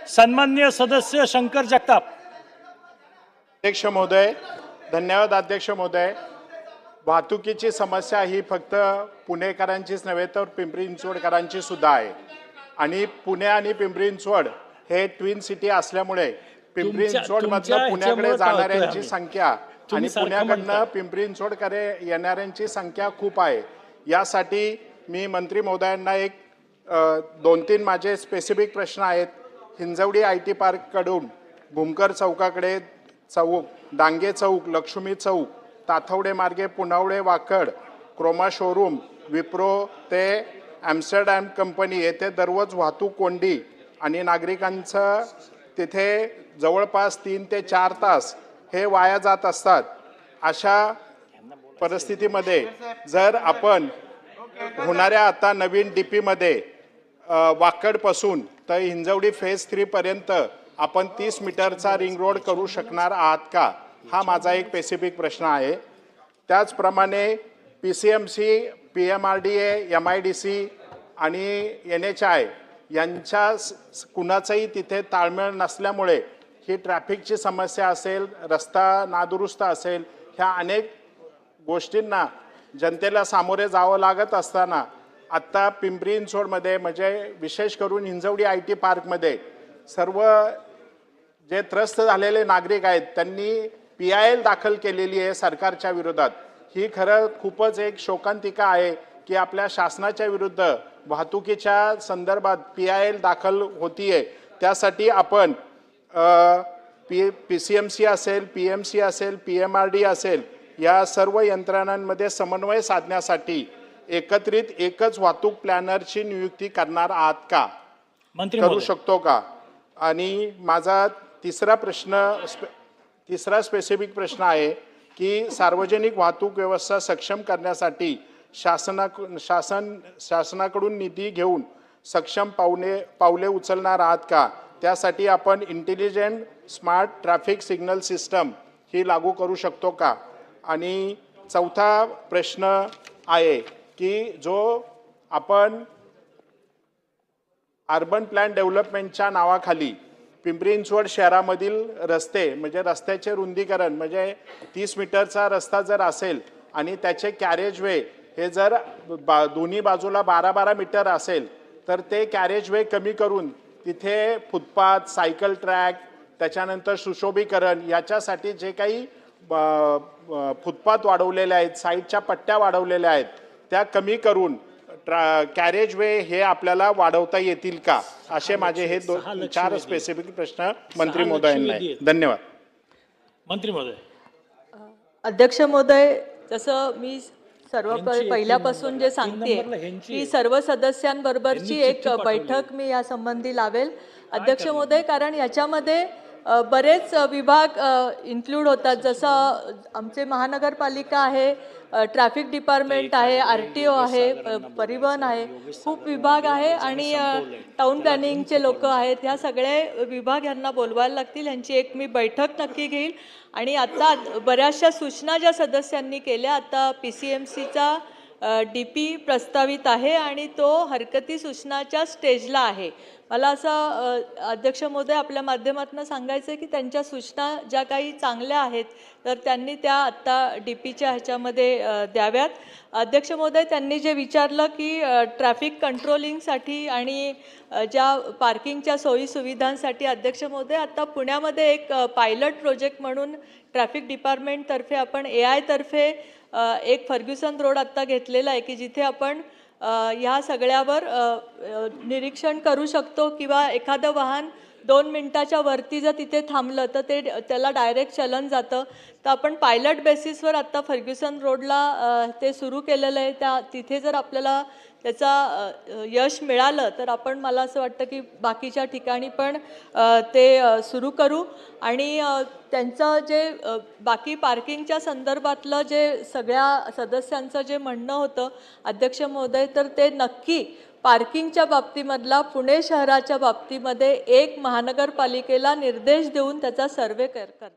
सन्माननीय सदस्य शंकर जगताप। अध्यक्ष महोदय, धन्यवाद अध्यक्ष महोदय। वाहतुकीची समस्या ही फक्त पुणेकरांचीच नव्हे तर पिंपरी चिंचवडकरांची सुद्धा आहे आणि पुणे आणि पिंपरी चिंचवड हे ट्विन सिटी असल्यामुळे पिंपरी चिंचवडमधनं पुण्याकडे जाणाऱ्यांची संख्या आणि पुण्याकडनं पिंपरी चिंचवडकडे येणाऱ्यांची संख्या खूप आहे। यासाठी मी मंत्री महोदयांना एक 2-3 माझे स्पेसिफिक प्रश्न आहेत। हिंजवडी IT पार्ककडून भूमकर चौकाकडे चौक, डांगे चौक, लक्ष्मी चौक, ताथवडे मार्गे पुनावळे वाकड, क्रोमा शोरूम, विप्रो ते ॲम्स्टरडॅम कंपनी येथे दररोज वाहतूक कोंडी आणि नागरिकांचं तिथे जवळपास 3 ते 4 तास हे वाया जात असतात। अशा परिस्थितीमध्ये जर आपण होणाऱ्या आता नवीन DP-मध्ये वाकडपासून तर हिंजवडी फेज 3 पर्यंत आपण 30 मीटरचा रिंग रोड करू शकणार आहात का, हा माझा एक स्पेसिफिक प्रश्न आहे। त्याचप्रमाणे PCMC, PMRDA, MIDC आणि NHI यांच्या कुणाचाही तिथे ताळमेळ नसल्यामुळे ही ट्रॅफिकची समस्या असेल, रस्ता नादुरुस्त असेल, ह्या अनेक गोष्टींना जनतेला सामोरे जावं लागत असताना आत्ता पिंपरी चिंचवडमध्ये म्हणजे विशेष करून हिंजवडी IT पार्कमध्ये सर्व जे त्रस्त झालेले नागरिक आहेत त्यांनी PIL दाखल केलेली आहे सरकारच्या विरोधात। ही खरं खूपच एक शोकांतिका आहे की आपल्या शासनाच्या विरुद्ध वाहतुकीच्या संदर्भात PIL दाखल होतीये। त्यासाठी आपण PCMC असेल, PMC असेल, PMRD असेल या सर्व यंत्रणांमध्ये समन्वय साधण्यासाठी एकत्रित एकच वाहतूक प्लॅनरची नियुक्ती करणार आहात का, करू शकतो का? आणि माझा तिसरा स्पेसिफिक प्रश्न आहे की सार्वजनिक वाहतूक व्यवस्था सक्षम करण्यासाठी शासनाकडून निधी घेऊन सक्षम पावले उचलणार आहात का? त्यासाठी आपण intelligent smart traffic signal system ही लागू करू शकतो का? आणि चौथा प्रश्न आहे की जो आपण अर्बन प्लॅन डेव्हलपमेंटच्या नावाखाली पिंपरी चिंचवड शहरामधील रस्ते म्हणजे रस्त्याचे रुंदीकरण म्हणजे 30 मीटरचा रस्ता जर असेल आणि त्याचे कॅरेज वे हे जर दोन्ही बाजूला 12-12 मीटर असेल तर ते कॅरेज वे कमी करून तिथे फुटपाथ, सायकल ट्रॅक, त्याच्यानंतर सुशोभीकरण याच्यासाठी जे काही फुटपाथ वाढवलेले आहेत, साईडच्या पट्ट्या वाढवलेल्या आहेत त्या कमी करून कॅरेज वे हे आपल्याला वाढवता येतील का, असे माझे हे 4 स्पेसिफिक प्रश्न मंत्री महोदयांना आहेत। धन्यवाद। मंत्री महोदय। अध्यक्ष महोदय, जसं मी पहिल्यापासून जे सांगते की सर्व सदस्यांबरोबरची एक बैठक मी या संबंधी लावेल अध्यक्ष महोदय, कारण याच्यामध्ये बरेच विभाग इन्क्लूड होतात, जसं आमचे महानगरपालिका आहे, ट्रॅफिक डिपार्टमेंट आहे, RTO आहे, परिवहन आहे, खूप विभाग आहे आणि टाउन प्लॅनिंगचे लोक आहेत। ह्या सगळे विभाग यांना बोलवायला लागतील, यांची एक मी बैठक नक्की घेईल। आणि आता बऱ्याचशा सूचना ज्या सदस्यांनी केल्या, आता PCMCचा DP प्रस्तावित आहे आणि तो हरकती सूचनाच्या स्टेजला आहे। मला असं अध्यक्ष महोदय आपल्या माध्यमातून सांगायचं आहे की त्यांच्या सूचना ज्या काही चांगल्या आहेत तर त्यांनी त्या आत्ता DPच्या ह्याच्यामध्ये द्याव्यात। अध्यक्ष महोदय, त्यांनी जे विचारलं की ट्रॅफिक कंट्रोलिंगसाठी आणि ज्या पार्किंगच्या सोयीसुविधांसाठी अध्यक्ष महोदय आता पुण्यामध्ये एक पायलट प्रोजेक्ट म्हणून ट्रॅफिक डिपार्टमेंटतर्फे आपण AI तर्फे एक फर्ग्युसन रोड आत्ता घेतलेला आहे की जिथे आपण ह्या सगळ्यावर निरीक्षण करू शकतो किंवा एखादं वाहन 2 मिनिटाच्या वरती जर तिथे थांबलं तर त्याला डायरेक्ट चलन जातं। तर आपण पायलट बेसिसवर आत्ता फर्ग्युसन रोडला ते सुरू केलेलं आहे। तिथे जर आपल्याला त्याचा यश मिळालं तर आपण मला असं वाटतं की बाकीच्या ठिकाणी पण ते सुरू करू। आणि त्यांचं जे बाकी पार्किंगच्या संदर्भातलं जे सगळ्या सदस्यांचं जे म्हणणं होतं अध्यक्ष महोदय, तर ते नक्की पार्किंगच्या बाबतीमधला पुणे शहराच्या बाबतीमध्ये एक महानगरपालिकेला निर्देश देऊन त्याचा सर्वे करतात।